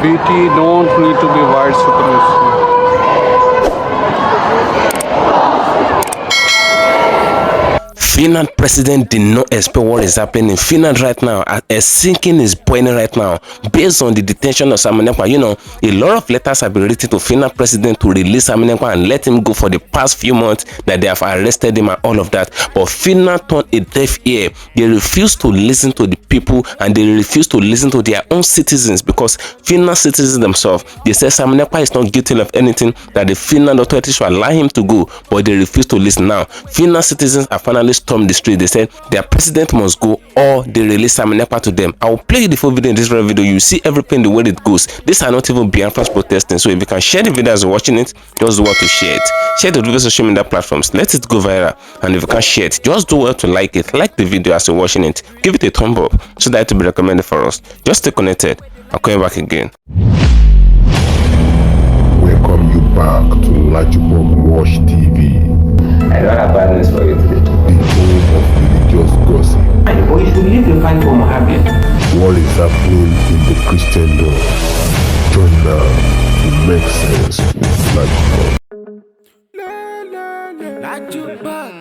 BT don't need to be white supremacy. Finland president did not expect what is happening in Finland right now. A sinking is boiling right now based on the detention of Simon Ekpa. You know, a lot of letters have been written to Finland president to release Simon Ekpa and let him go for the past few months that they have arrested him and all of that. But Finland turned a deaf ear. They refuse to listen to the people and they refuse to listen to their own citizens because Finland citizens themselves, they say Simon Ekpa is not guilty of anything, that the Finland authorities should allow him to go, but they refuse to listen. Now, Finland citizens are finally stormed the street. They said their president must go or they release Simon Ekpa to them. I will play you the full video in this video. You see everything the way it goes. These are not even BIAFRANS protesting. So if you can share the video as you're watching it, just do well to share it. Share the video social media platforms. Let it go viral. And if you can share it, just do well to like it. Like the video as you're watching it. Give it a thumb up so that it will be recommended for us. Just stay connected. I'm coming back again. Welcome you back to LAJUPOG TV. I don't have bad news for you today. The home of religious gossip. But you should believe you find for Mohammed. What is happening in the Christendom? Join now to make sense with LAJUPOG.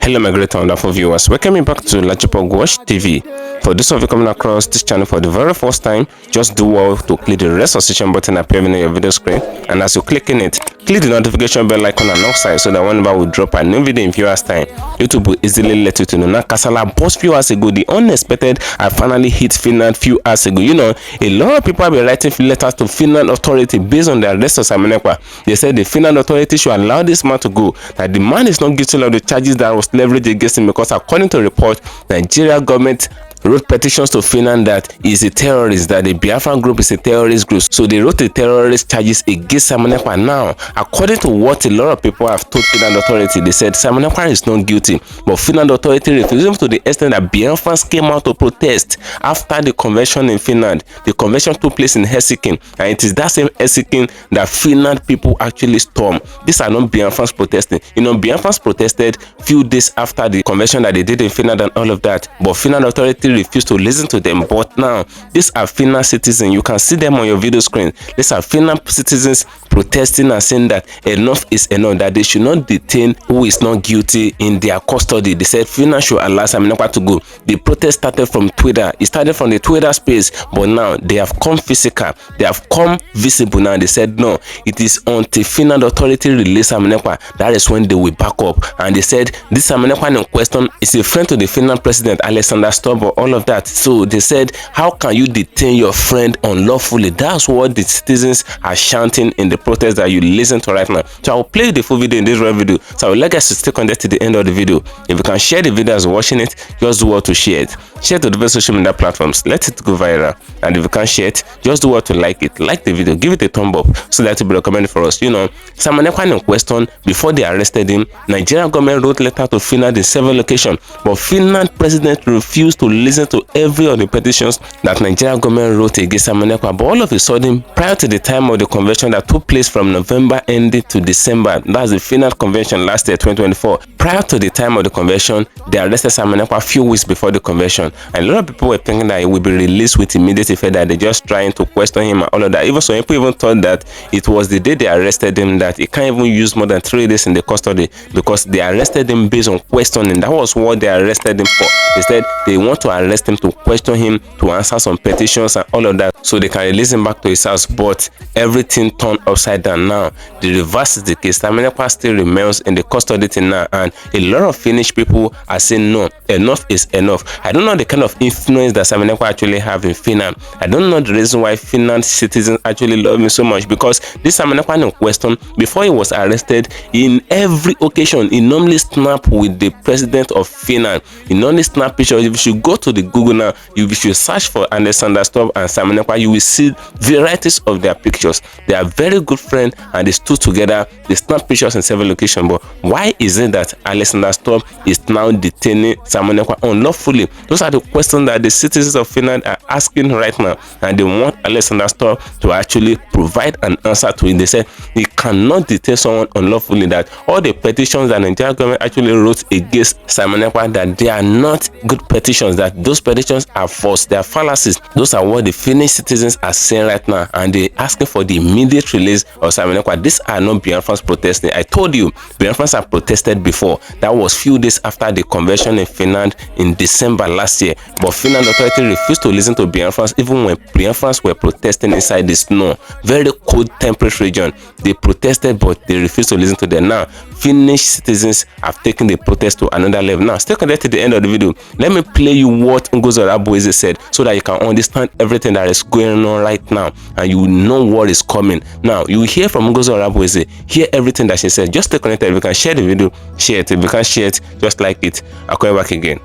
Hello my great and wonderful viewers, welcome back to LAJUPOG TV. For those of you coming across this channel for the very first time, just do well to click the resuscitation button appearing on your video screen, and as you click in it, click the notification bell icon on outside so that whenever we drop a new video in viewers time, YouTube will easily let you to know. Now Kasala boss few hours ago, the unexpected I finally hit Finland few hours ago. You know, a lot of people have been writing letters to Finland authority based on the arrest of Simon Ekpa. They said the Finland authority should allow this man to go, that the man is not guilty of the charges that was leveraged against him, because according to report, Nigeria government wrote petitions to Finland that he is a terrorist, that the Biafran group is a terrorist group. So they wrote the terrorist charges against Simon Ekpa. Now, according to what a lot of people have told Finland authority, they said Simon Ekpa is not guilty, but Finland authority refused to the extent that Biafrans came out to protest after the convention in Finland. The convention took place in Helsinki, and it is that same Helsinki that Finland people actually stormed. These are not Biafrans protesting. You know, Biafrans protested few days after the convention that they did in Finland and all of that, but Finland authority refused to listen to them. But now, these are Finland citizens. You can see them on your video screen. These are Finland citizens protesting and saying that enough is enough, that they should not detain who is not guilty in their custody. They said Finland should allow Simon Ekpa to go. The protest started from Twitter. It started from the Twitter space, but now they have come physical. They have come visible now. They said no, it is until Finland authority release Simon Ekpa, that is when they will back up. And they said this Simon Ekpa in question is a friend to the Finland president Alexander Stubb, all of that. So they said, how can you detain your friend unlawfully? That's what the citizens are chanting in the protest that you listen to right now. So I will play the full video in this video. So I would like us to stay connected to the end of the video. If you can share the video as you're watching it, just do well to share it. Share to the various social media platforms. Let it go viral. And if you can share it, just do well to like it. Like the video, give it a thumb up so that it will be recommended for us. You know, Simon Ekpa in question, before they arrested him, Nigerian government wrote letter to Finland in several locations, but Finland president refused to listen to every of the petitions that Nigerian government wrote against Simon Ekpa. But all of a sudden, prior to the time of the convention that took place from November ending to December, that's the Finland convention last year, 2024. Prior to the time of the convention, they arrested Simon Ekpa a few weeks before the convention, and a lot of people were thinking that he will be released with immediate effect, that they're just trying to question him and all of that. Even some people even thought that it was the day they arrested him that he can't even use more than 3 days in the custody, because they arrested him based on questioning. That was what they arrested him for. They said they want to arrest him to question him, to answer some petitions and all of that, so they can release him back to his house. But everything turned upside down now. The reverse is the case. Simon Ekpa still remains in the custody till now, and a lot of Finnish people are saying no, enough is enough. I don't know the kind of influence that Simon Ekpa actually have in Finland. I don't know the reason why Finland citizens actually love him so much, because this Simon Ekpa in question, before he was arrested, in every occasion he normally snap with the president of Finland. He normally snap pictures. If you should go to the Google now, you should search for Alexander Stubb and Simon Ekpa, you will see varieties of their pictures. They are very good friends and they stood together. They snap pictures in several locations. But why is it that Alexander Stubb is now detaining Simon Ekpa unlawfully? Those are the questions that the citizens of Finland are asking right now, and they want Alexander Stubb to actually provide an answer to it. They said he cannot detain someone unlawfully, that all the petitions that the Nigerian government actually wrote against Simon Ekpa, that they are not good petitions, that that those predictions are false, they are fallacies. Those are what the Finnish citizens are saying right now, and they're asking for the immediate release of Simon Ekpa. These are not Biafrans protesting. I told you, Biafrans have protested before. That was few days after the convention in Finland in December last year. But Finland authority refused to listen to Biafrans even when Biafrans were protesting inside the snow. Very cold temperate region. They protested, but they refused to listen to them. Now, Finnish citizens have taken the protest to another level. Now, stay connected to the end of the video. Let me play you what Ngozi Arabueze said so that you can understand everything that is going on right now and you know what is coming. Now, you hear from Ngozi Arabueze, hear everything that she said. Just stay connected. If you can share the video, share it. If you can share it, just like it. I'll come back again.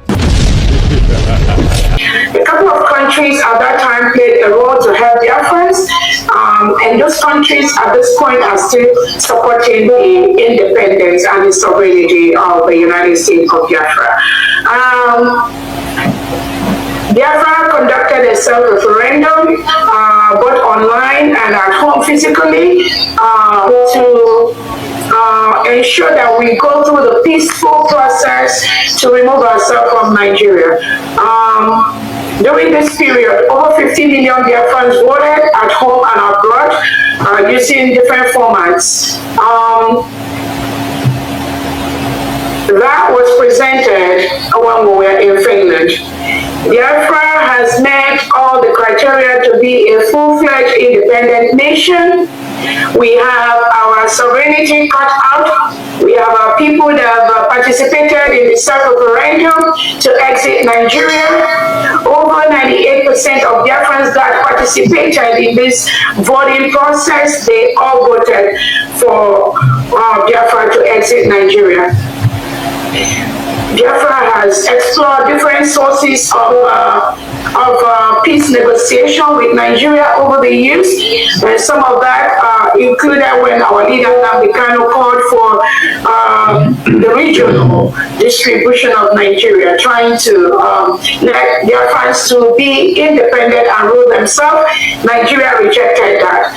A couple of countries at that time played a role to help Biafrans, and those countries at this point are still supporting the independence and the sovereignty of the United States of Biafra. Biafra conducted a self-referendum, both online and at home physically, to ensure that we go through the peaceful process to remove ourselves from Nigeria. During this period, over 50 million Biafrans voted at home and abroad using different formats. That was presented when we were in Finland. Biafra has met all the criteria to be a full-fledged independent nation. We have our sovereignty cut out. We have our people that have participated in the self-referendum to exit Nigeria. Over 98% of Biafrans that participated in this voting process, they all voted for Biafra to exit Nigeria. Biafra has explored different sources of peace negotiation with Nigeria over the years, and some of that included when our leader Nnamdi Kanu called for the regional distribution of Nigeria, trying to let Biafrans to be independent and rule themselves. Nigeria rejected that.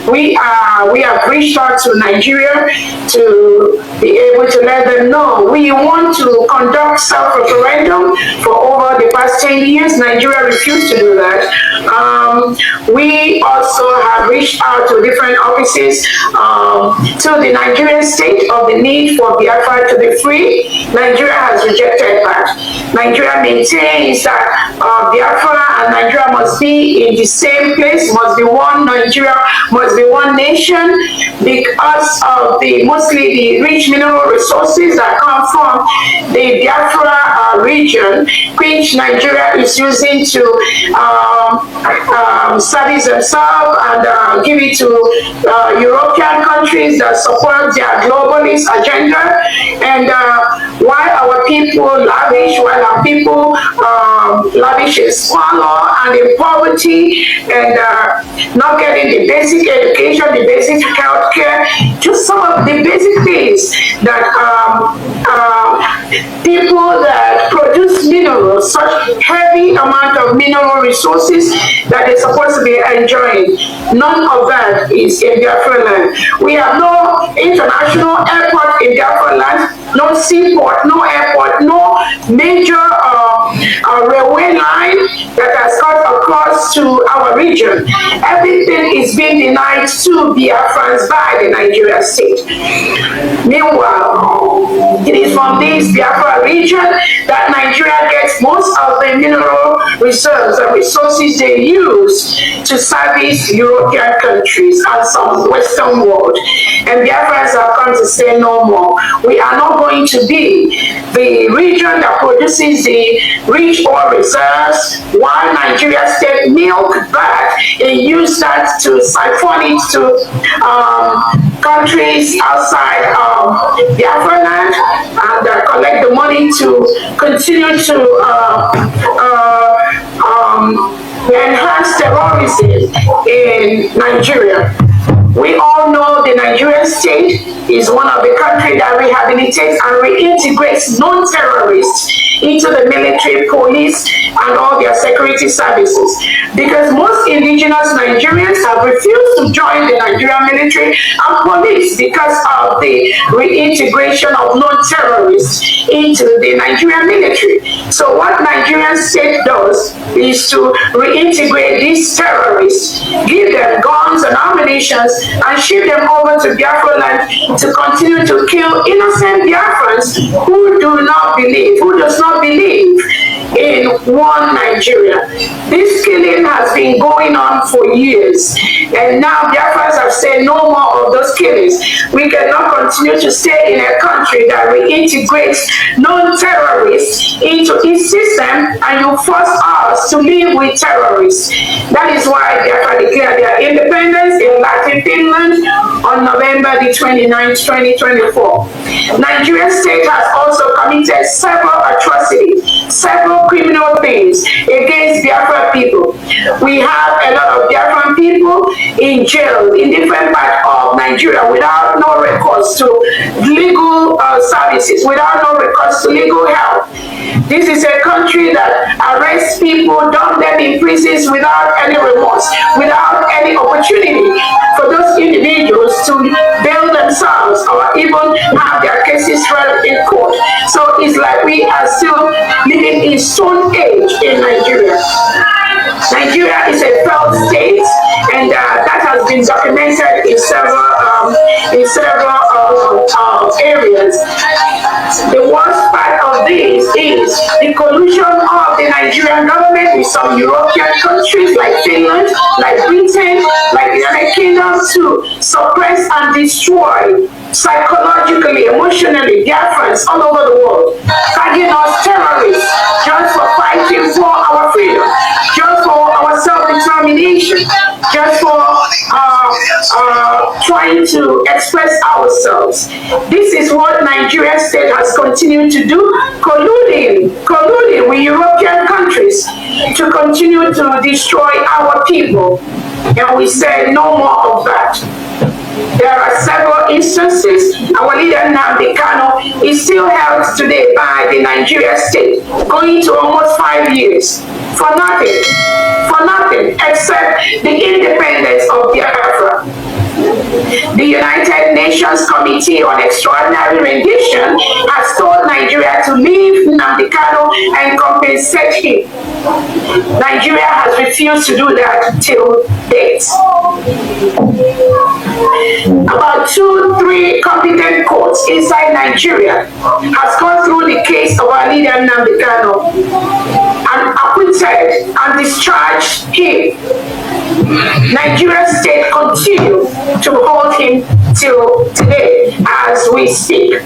We have reached out to Nigeria to be able to let them know we want to conduct self-referendum for over the past 10 years. Nigeria refused to do that. We also have reached out to different offices to the Nigerian state of the need for Biafra to be free. Nigeria has rejected that. Nigeria maintains that Biafra and Nigeria must be in the same place, must be one Nigeria, must be one nation, because of mostly the rich mineral resources that come from the Biafra region, which Nigeria is using to service themselves and give it to European countries that support their globalist agenda. And while our people lavish, lavish in squalor and in poverty and not getting the basic education, the basic health care, just some of the basic things that people that produce minerals, such heavy amount of mineral resources that they're supposed to be enjoying. None of that is in Biafra land. We have no international airport in Biafra land, no seaport, no airport, no major railway line that has cut across to our region. Everything is being denied to Biafrans by the Nigeria state. Meanwhile, it is from this Biafra region that Nigeria gets most of the mineral reserves and resources they use to service European countries and some Western world. And Biafrans have come to say no more. We are not going to be the region that produces the rich oil reserves while Nigeria state milk that and use that to siphon it to countries outside Biafra land and collect the money to continue to enhance terrorism in Nigeria. We all know the Nigerian state is one of the countries that rehabilitates and reintegrates non-terrorists into the military, police, and all their security security services, because most indigenous Nigerians have refused to join the Nigerian military and police because of the reintegration of non-terrorists into the Nigerian military. So what Nigerian state does is to reintegrate these terrorists, give them guns and ammunition, and ship them over to Biafran land to continue to kill innocent Biafrans who does not believe in one Nigeria. This killing has been going on for years, and now Biafrans have said no more of those killings. We cannot continue to stay in a country that reintegrates non-terrorists into its system, and you force us to live with terrorists. That is why Biafra declared their independence in Laju, Finland on November the 29th, 2024. Nigerian state has also committed several atrocities, several criminal things against Biafran people. We have a lot of Biafran people in jail in different parts of Nigeria without no recourse to legal services, without no recourse to legal help. This is a country that arrests people, dump them in prisons without any remorse, without any opportunity for those individuals to bail themselves or even have their cases heard in court. So it's like we are still living in stone age in Nigeria. Nigeria is a failed state, and that has been documented in several areas. The worst part of this is the collusion of the Nigerian government with some European countries like Finland, like Britain, like the United Kingdom to suppress and destroy psychologically, emotionally, Biafrans all over the world, tagging us terrorists just for fighting for our freedom, just for our self-determination, just for trying to express ourselves. This is what Nigerian state has continued to do, colluding with European countries to continue to destroy our people. And we said no more of that. There are several instances. Our leader Nnamdi Kanu is still held today by the Nigerian state, going to almost 5 years for nothing except the independence of Biafra. The United Nations Committee on Extraordinary Rendition has told Nigeria to leave Nnamdi Kanu and compensate him. Nigeria has refused to do that till date. About 2-3 competent courts inside Nigeria has gone through the case of our leader Nnamdi Kanu and acquitted and discharged him. Nigeria state continue to hold him till today as we speak.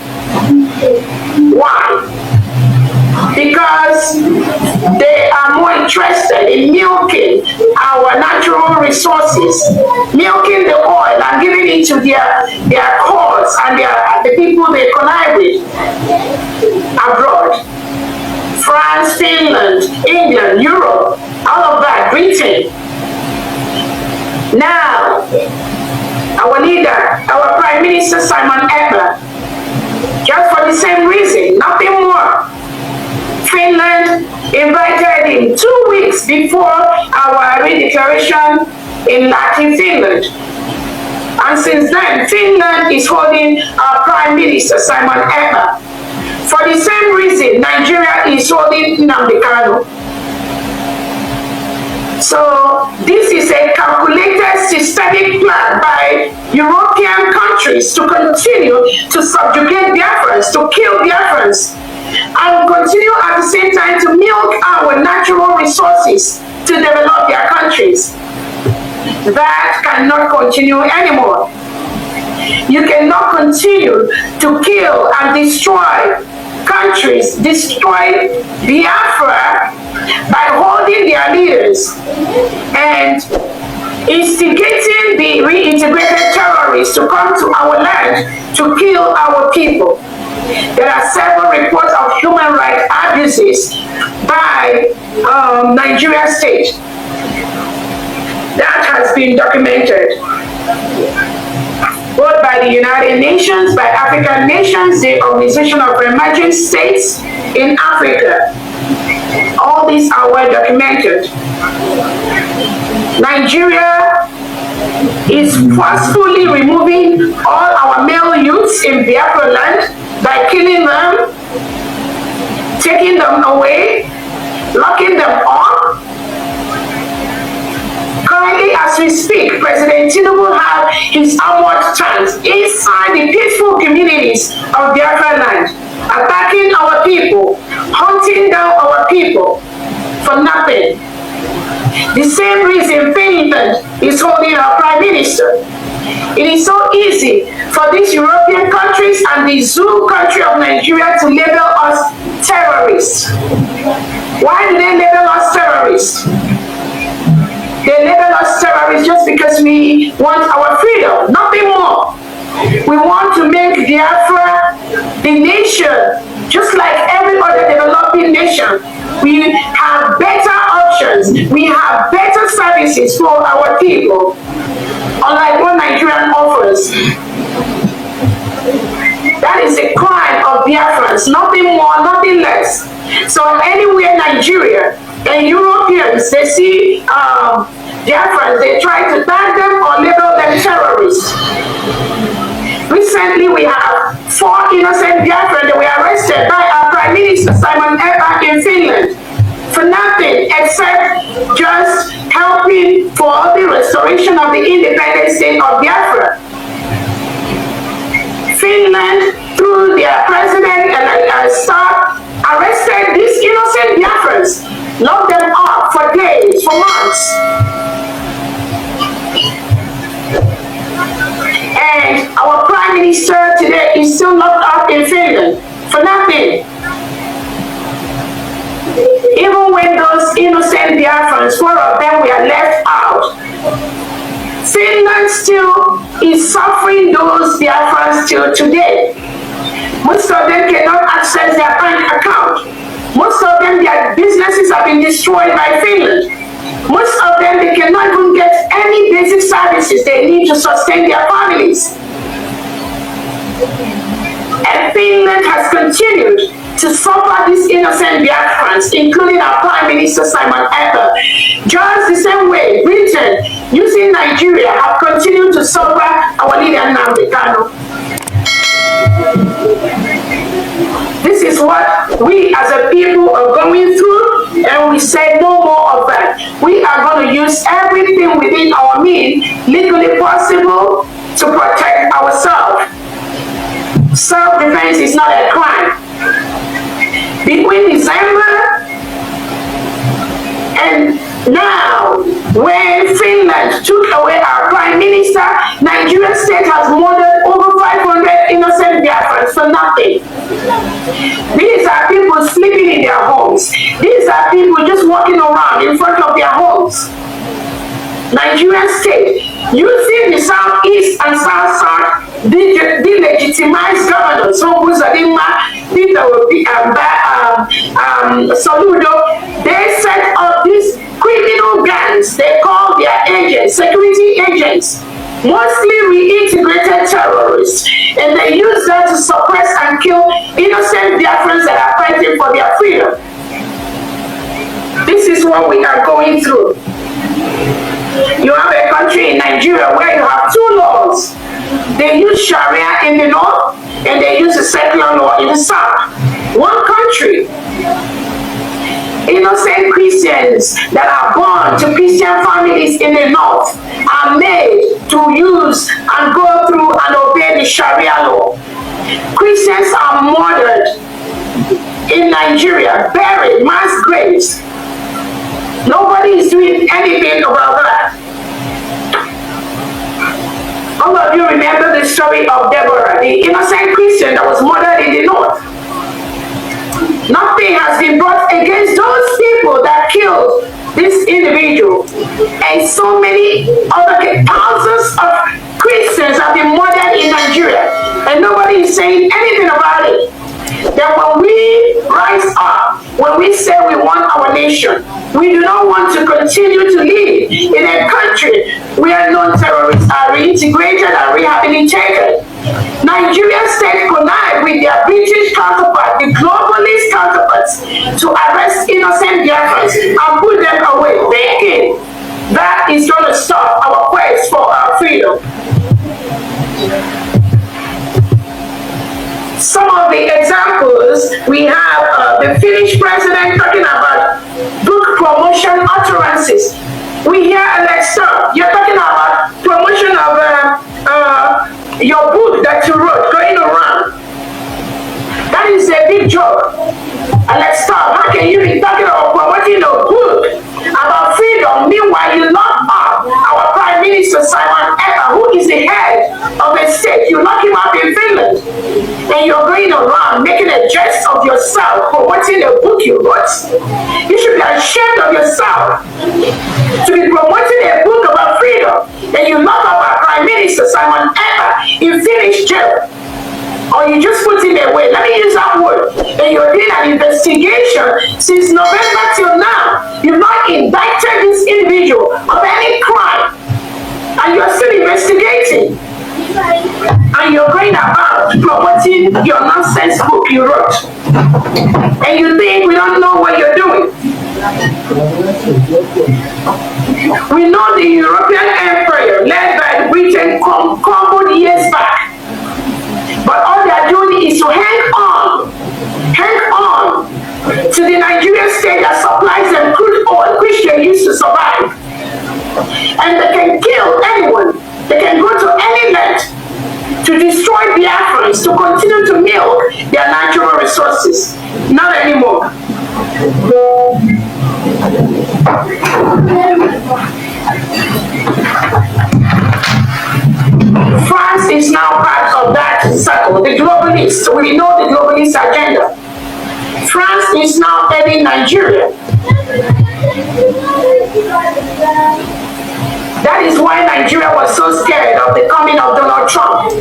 Why? Because they are more interested in milking our natural resources, milking the oil and giving it to their cause and the people they connive with abroad. France, Finland, England, Europe, all of that, Britain. Now, our leader, our Prime Minister Simon Ekpa, just for the same reason, nothing more. Finland invited him 2 weeks before our redeclaration in Laju, Finland. And since then, Finland is holding our Prime Minister Simon Ekpa. For the same reason, Nigeria is holding Nnamdi Kanu. So this is a calculated systemic plan by European countries to continue to subjugate Biafrans, to kill Biafrans, and continue at the same time to milk our natural resources to develop their countries. That cannot continue anymore. You cannot continue to kill and destroy countries, destroy Biafra by holding their leaders and instigating the reintegrated terrorists to come to our land to kill our people. There are several reports of human rights abuses by Nigeria state. That has been documented both by the United Nations, by African nations, the Organization of Emerging States in Africa. All these are well documented. Nigeria is forcefully removing all our male youths in Biafran land by killing them, taking them away, locking them up. Currently, as we speak, President Tinubu has his armored tanks inside the peaceful communities of Biafran land, attacking our people, hunting down our people for nothing. The same reason Finland is holding our Prime Minister. It is so easy for these European countries and the zoo country of Nigeria to label us terrorists. Why do they label us terrorists? They label us terrorists just because we want our freedom, nothing more. We want to make Biafra the nation, just like every other developing nation. We have better options, we have better services for our people, unlike what Nigerian offers. That is a crime of Biafrans, nothing more, nothing less. So anywhere Nigeria and Europeans, they see Biafrans, they try to tag them or label them terrorists. Recently, we have 4 innocent Biafrans that were arrested by our Prime Minister, Ekpa, in Finland, for nothing except just helping for the restoration of the independent state of Biafra. Finland, through their president and staff, arrested these innocent Biafrans, locked them up for days, for months. And our Prime Minister today is still locked up in Finland for nothing. Even when those innocent Biafrans, 4 of them were left out, Finland still is suffering those Biafrans till today. Most of them cannot access their bank account. Most of them, their businesses have been destroyed by Finland. Most of them, they cannot even get any basic services they need to sustain their families. And Finland has continued to suffer these innocent Biafrans, including our Prime Minister Ekpa. Just the same way, Britain, using Nigeria, have continued to suffer our leader Nnamdi Kanu. This is what we as a people are going through, and we say no more of that. We are going to use everything within our means, legally possible, to protect ourselves. Self-defense is not a crime. Between December and now, when Finland took away our Prime Minister, Nigeria state has murdered over 500 innocent Biafrans for nothing. These are people sleeping in their homes. These are people just walking around in front of their homes. Nigerian state, using the southeast and south-south delegitimized governors, so Uzadima, Peter Obi, Soludo, they set up these criminal gangs. They call their agents, security agents, mostly reintegrated terrorists, and they use that to suppress and kill innocent Biafrans that are fighting for their freedom. This is what we are going through. You have a country in Nigeria where you have 2 laws. They use Sharia in the north and they use the secular law in the south. One country. Innocent Christians that are born to Christian families in the north are made to use and go through and obey the Sharia law. Christians are murdered in Nigeria, buried, mass graves. Nobody is doing anything about that. All of you remember the story of Deborah, the innocent Christian that was murdered in the north. Nothing has been brought against those people that killed this individual. And so many other thousands of Christians have been murdered in Nigeria. And nobody is saying anything about it. That when we rise up, when we say we want our nation, we do not want to continue to live in a country where non-terrorists are reintegrated and rehabilitated. Nigerian state connived with their British counterpart, the globalist counterparts, to arrest innocent Biafrans and put them away, thinking that is going to stop our quest for our freedom. Some of the examples, we have the Finnish president talking about book promotion utterances. We hear Alexa, you're talking about promotion of your book that you wrote going around. That is a big joke. Alexa, how can you be talking about promoting a book about freedom? Meanwhile, you lock up our Prime Minister Simon Ekpa, who is the head of a state. You lock him up in Finland. And you're going around making a jest of yourself promoting a book you wrote. You should be ashamed of yourself to be promoting a book about freedom. And you lock up our Prime Minister Simon Ekpa in Finnish jail. Or you just put him away. Let me use that word. And you're doing an investigation since November till now. You've not indicted this individual of any crime. And you're still investigating. And you're going about promoting your nonsense book you wrote. And you think we don't know what you're doing. We know the European Empire led by Britain crumbled years back. But all they are doing is to hang on to the Nigerian state that supplies them crude oil, which they used to survive. And they can kill anyone. They can go to any length to destroy Biafrans, to continue to milk their natural resources. Not anymore. France is now part of that circle, the globalists. We know the globalist agenda. France is now heading Nigeria. That is why Nigeria was so scared of the coming of Donald Trump.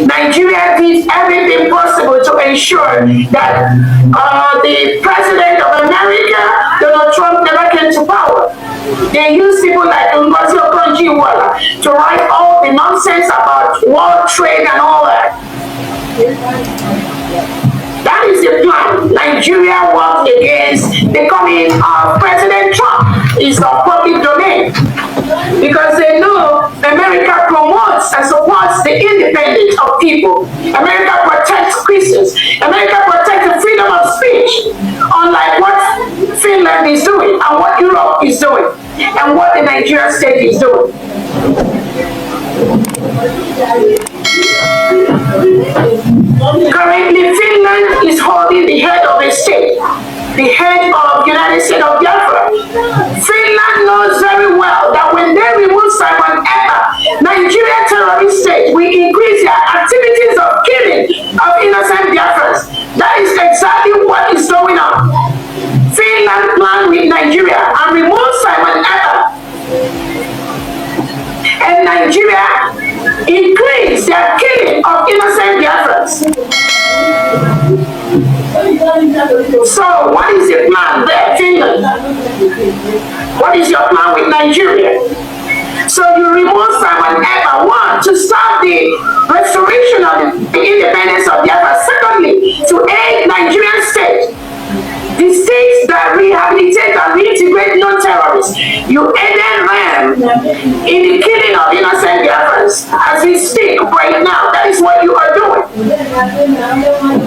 Nigeria did everything possible to ensure that the president of America, Donald Trump, never came to power. They used people like Ngozi Okonjo-Iweala to write all the nonsense about world trade and all that. That is the plan. Nigeria worked against the coming of President Trump. It's of public domain. Because they know America promotes and supports the independence of people. America protects Christians. America protects the freedom of speech. Unlike what Finland is doing and what Europe is doing and what the Nigerian state is doing. Currently, Finland is holding the head of a state, the head of United States of Biafra. Finland knows very well that when they remove Simon Ekpa, Nigerian terrorist state will increase their activities of killing of innocent Biafrans. That is exactly what is going on. Finland planned with Nigeria and removed Simon Ekpa. And Nigeria increase their killing of innocent Biafrans. So what is the plan there, Finland? What is your plan with Nigeria? So you remove Simon Ekpa, one, to stop the restoration of the independence of Biafra. Secondly, to aid Nigerian state. The states that rehabilitate and reintegrate non-terrorists, you aided them in the killing of innocent Biafrans. As we speak right now, that is what you are doing.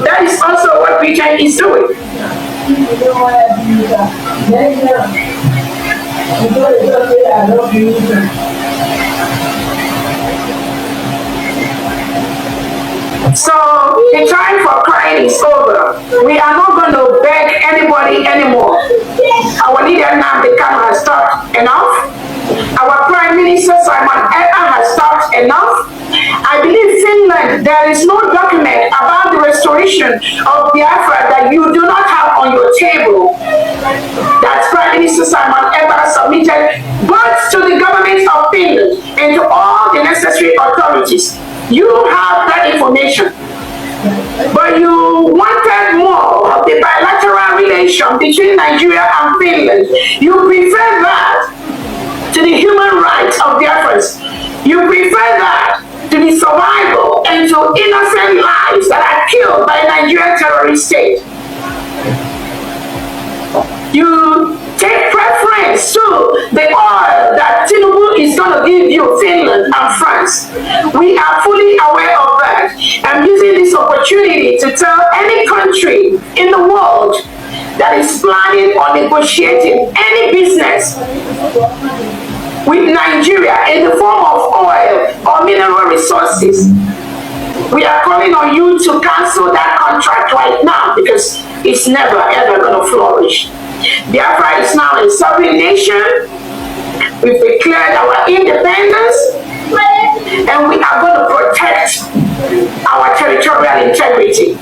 That is also what Britain is doing. So the time for crying is over. We are not going to beg anybody anymore. Our leader Nnamdi Kanu has talked enough. Our Prime Minister Simon Ekpa has talked enough. I believe Finland, there is no document about the restoration of Biafra that you do not have on your table. That Prime Minister Simon Ekpa submitted both to the government of Finland and to all the necessary authorities. You have that information. But you wanted more of the bilateral relation between Nigeria and Finland. You prefer that to the human rights of Biafrans. You prefer that to to the survival and to innocent lives that are killed by Nigerian terrorist state. You take preference to the oil that Tinubu is going to give you, Finland and France. We are fully aware of that. I'm using this opportunity to tell any country in the world that is planning or negotiating any business with Nigeria in the form of oil or mineral resources, we are calling on you to cancel that contract right now, because it's never ever going to flourish. Biafra is now a sovereign nation. We've declared our independence, and we are going to protect our territorial integrity.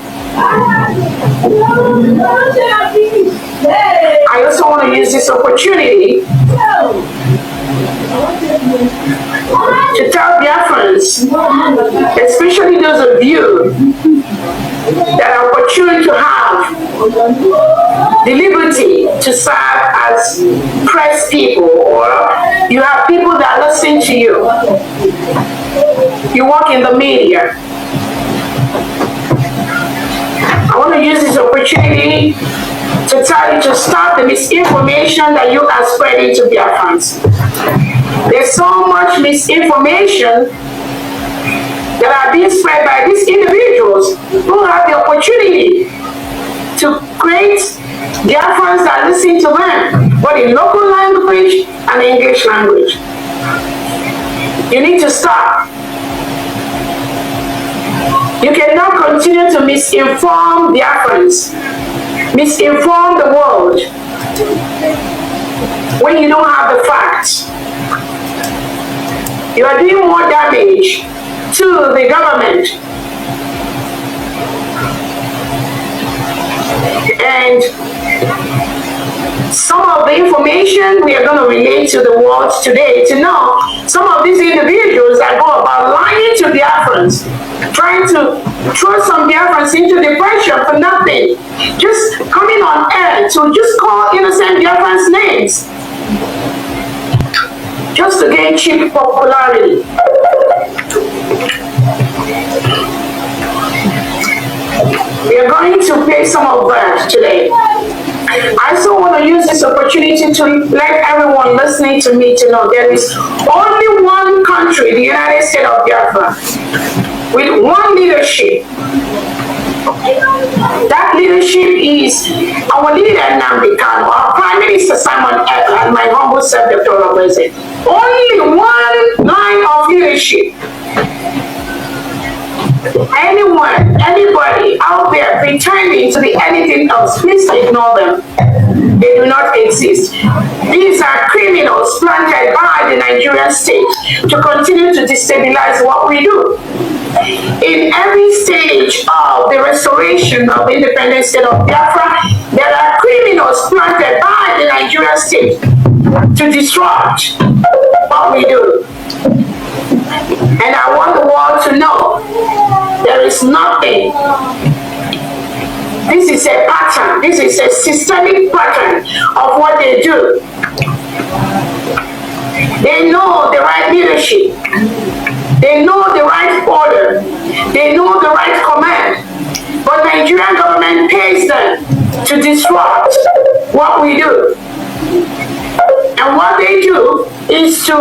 I also want to use this opportunity to tell Biafrans, especially those of you that are opportune to have the liberty to serve as press people, or you have people that listen to you. You work in the media. I want to use this opportunity to tell you to stop the misinformation that you are spreading to Biafrans. There's so much misinformation that are being spread by these individuals who have the opportunity to create Biafrans that listen to them, both in local language and English language. You need to stop. You cannot continue to misinform Biafrans, misinform the world when you don't have the facts. You are doing more damage to the government. And some of the information we are going to relate to the world today to know some of these individuals that go about lying to Biafrans, trying to throw some Biafrans into depression for nothing, just coming on air to just call innocent Biafrans names, just to gain cheap popularity. We are going to pay some of that today. I also want to use this opportunity to let everyone listening to me to know there is only one country, the United States of Biafra, with one leadership. That leadership is our leader, Nnamdi Kanu, our Prime Minister, Simon Ekpa, and my humble self, Dr. Robese. Only one line of leadership. Anyone, anybody out there pretending to be anything else, please ignore them. They do not exist. These are criminals planted by the Nigerian state to continue to destabilize what we do. In every stage of the restoration of the independent state of Biafra, there are criminals planted by the Nigerian state to disrupt what we do. And I want the world to know there is nothing. This is a pattern. This is a systemic pattern of what they do. They know the right leadership. They know the right order. They know the right command. But Nigerian government pays them to disrupt what we do. And what they do is to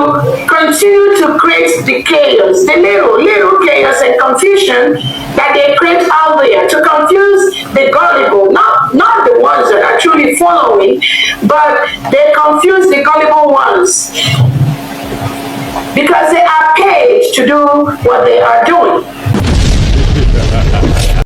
continue to create the chaos, the little chaos and confusion that they create out there to confuse the gullible, not the ones that are truly following, but they confuse the gullible ones because they are paid to do what they are doing.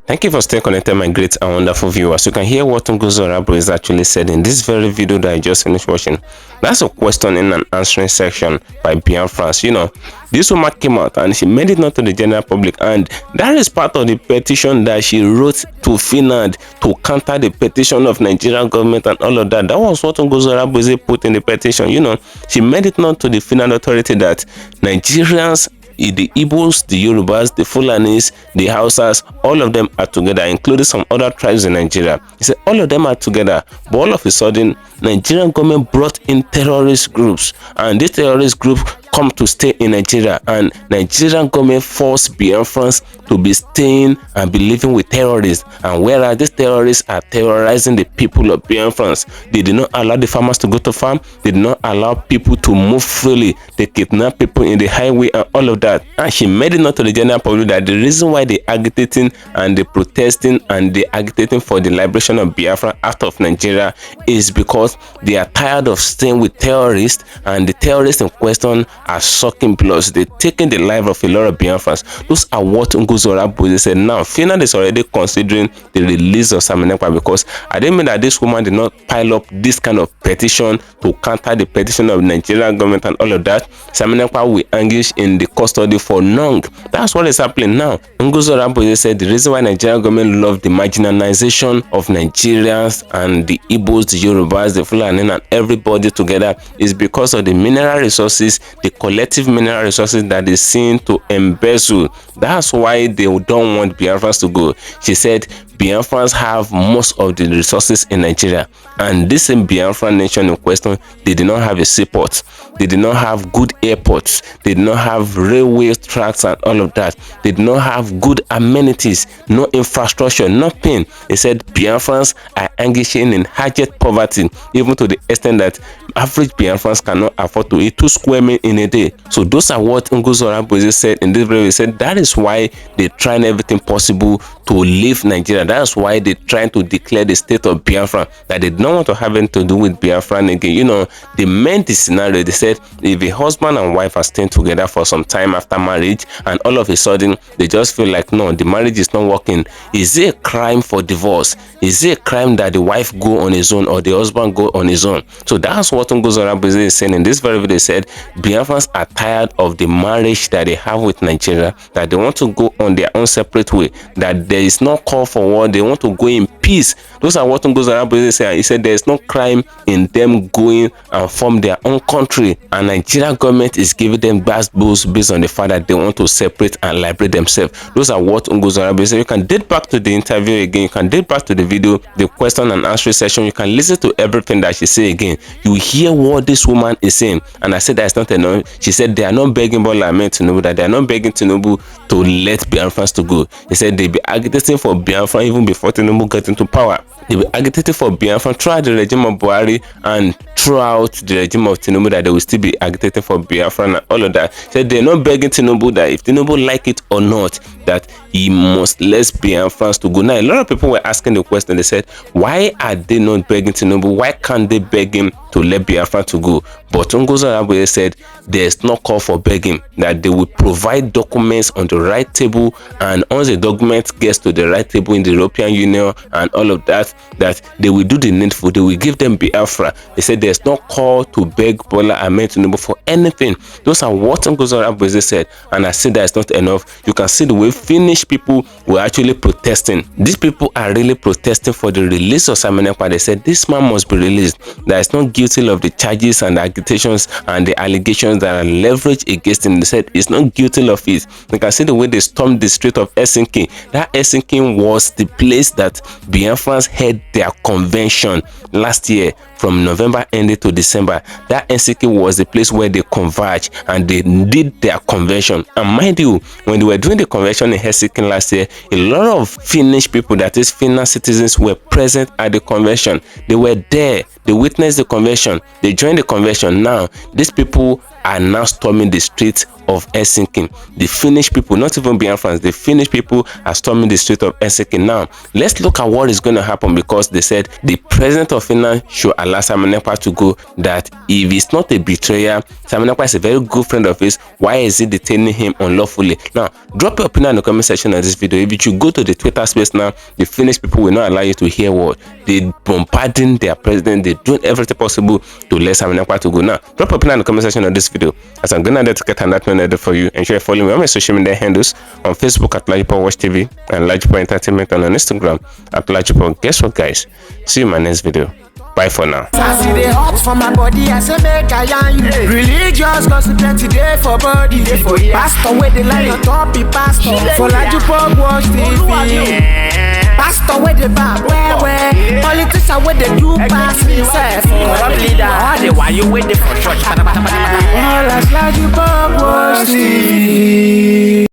Thank you for staying connected, my great and wonderful viewers. You can hear what Ngozi Orabo is actually said in this very video that I just finished watching. That's a question in an answering section by BIAFRANS. You know, this woman came out and she made it known to the general public, and that is part of the petition that she wrote to Finland to counter the petition of Nigerian government and all of that. That was what Ngozi Orabo put in the petition. You know, she made it known to the Finland authority that Nigerians, the Igbos, the Yorubas, the Fulanis, the Hausas, all of them are together, including some other tribes in Nigeria. He said all of them are together, but all of a sudden, Nigerian government brought in terrorist groups, and this terrorist group come to stay in Nigeria, and Nigerian government forced Biafrans to be staying and be living with terrorists. And whereas these terrorists are terrorizing the people of Biafrans, they did not allow the farmers to go to farm, they did not allow people to move freely, they kidnap people in the highway and all of that. And she made it known to the general public that the reason why they agitating and they protesting and they agitating for the liberation of Biafra out of Nigeria is because they are tired of staying with terrorists, and the terrorists in question are sucking blood. They're taking the life of a lot of Biafrans. Those are what Nguzora said. Now Finland is already considering the release of Salman Ekpa, because I didn't mean that this woman did not pile up this kind of petition to counter the petition of the Nigerian government and all of that. Salman Ekpa will engage in the custody for long. That's what is happening now. Nguzora said the reason why Nigerian government love the marginalization of Nigerians and the Igbos, the Yorubas, the Fulani, and everybody together is because of the mineral resources, the collective mineral resources that is seen to embezzle. That's why they don't want Biafrans to go. She said Biafrans have most of the resources in Nigeria, and this same Biafran nation in question, they did not have a seaport, they did not have good airports, they did not have railway tracks and all of that, they did not have good amenities, no infrastructure, nothing. They said Biafrans are engaging in abject poverty, even to the extent that average Biafrans cannot afford to eat 2 square meals in a day. So those are what Nguzora said in this video. He said that is why they're trying everything possible to leave Nigeria. That's why they're trying to declare the state of Biafra, that they don't want to have anything to do with Biafran again. You know, they meant the scenario. They said if a husband and wife are staying together for some time after marriage, and all of a sudden they just feel like, no, the marriage is not working, is it a crime for divorce? Is it a crime that the wife go on his own or the husband go on his own? So that's what Nguzora is saying in this very video. They said Biafrans are tired of the marriage that they have with Nigeria, that they want to go on their own separate way, that there is no call for war, they want to go in peace. Those are what Nguzora said. He said there is no crime in them going and form their own country, and Nigeria government is giving them bad boost based on the fact that they want to separate and liberate themselves. Those are what Nguzora said. You can date back to the interview again, you can date back to the video, the question and answer session, you can listen to everything that she said again. You hear what this woman is saying, and I said that's not enough. She said they are not begging Bola Ahmed Tinubu, that they are not begging Tinubu to let Biafrans to go. He said they be agitating for Biafra even before Tinubu got into power. They were agitating for Biafra throughout the regime of Buhari and throughout the regime of Tinubu, that they will still be agitating for Biafra and all of that. Said they're not begging Tinubu that if Tinubu like it or not, that he must let Biafrans to go. Now, a lot of people were asking the question. They said, why are they not begging Tinubu? Why can't they beg him to let Biafra to go? But Nguzora said there's no call for begging, that they will provide documents on the right table, and once the document gets to the right table in the European Union and all of that, that they will do the needful, they will give them Biafra. They said there's no call to beg Bola Ahmed Tinubu for anything. Those are what Nguzora said, and I said that's not enough. You can see the way Finnish people were actually protesting. These people are really protesting for the release of Salman Ekpa. They said this man must be released, that is not guilty of the charges and the agitations and the allegations that are leveraged against him. They said he's not guilty of it. You can see the way they stormed the street of Helsinki. That Helsinki was the place that Biafrans held their convention last year, from November ending to December. That Helsinki was the place where they converged and they did their convention. And mind you, when they were doing the convention in Helsinki last year, a lot of Finnish people, that is Finland citizens, were present at the convention. They were there, they witnessed the convention, they joined the convention. Now these people are now storming the streets of Helsinki. The Finnish people, not even Biafrans, the Finnish people are storming the street of Helsinki. Now let's look at what is going to happen, because they said the president of Finland should allow Salman Ekpa to go, that if he's not a betrayer, Salman Ekpa is a very good friend of his, why is he detaining him unlawfully? Now drop your opinion in the comment section of this video. If you should go to the Twitter space now, the Finnish people will not allow you to hear what they bombarding their president, they doing everything possible to let Salman Ekpa to go. Now drop your opinion in the comment section of this video, as I'm gonna get announcement for you. Ensure following me on my social media handles on Facebook at LAJUPOG TV and LAJUPOG Entertainment, and on Instagram at LAJUPOG. Guess what, guys? See you in my next video. Bye for now. I see the hot for my body, I say make I yarn you. Religious gossip plenty day for body. Pastor with the line on top, pastor for LAJUPOG Watch TV. Pastor where the bar, where politician where they do pass himself. Leader, all the while you waiting for church. All as LAJUPOG TV.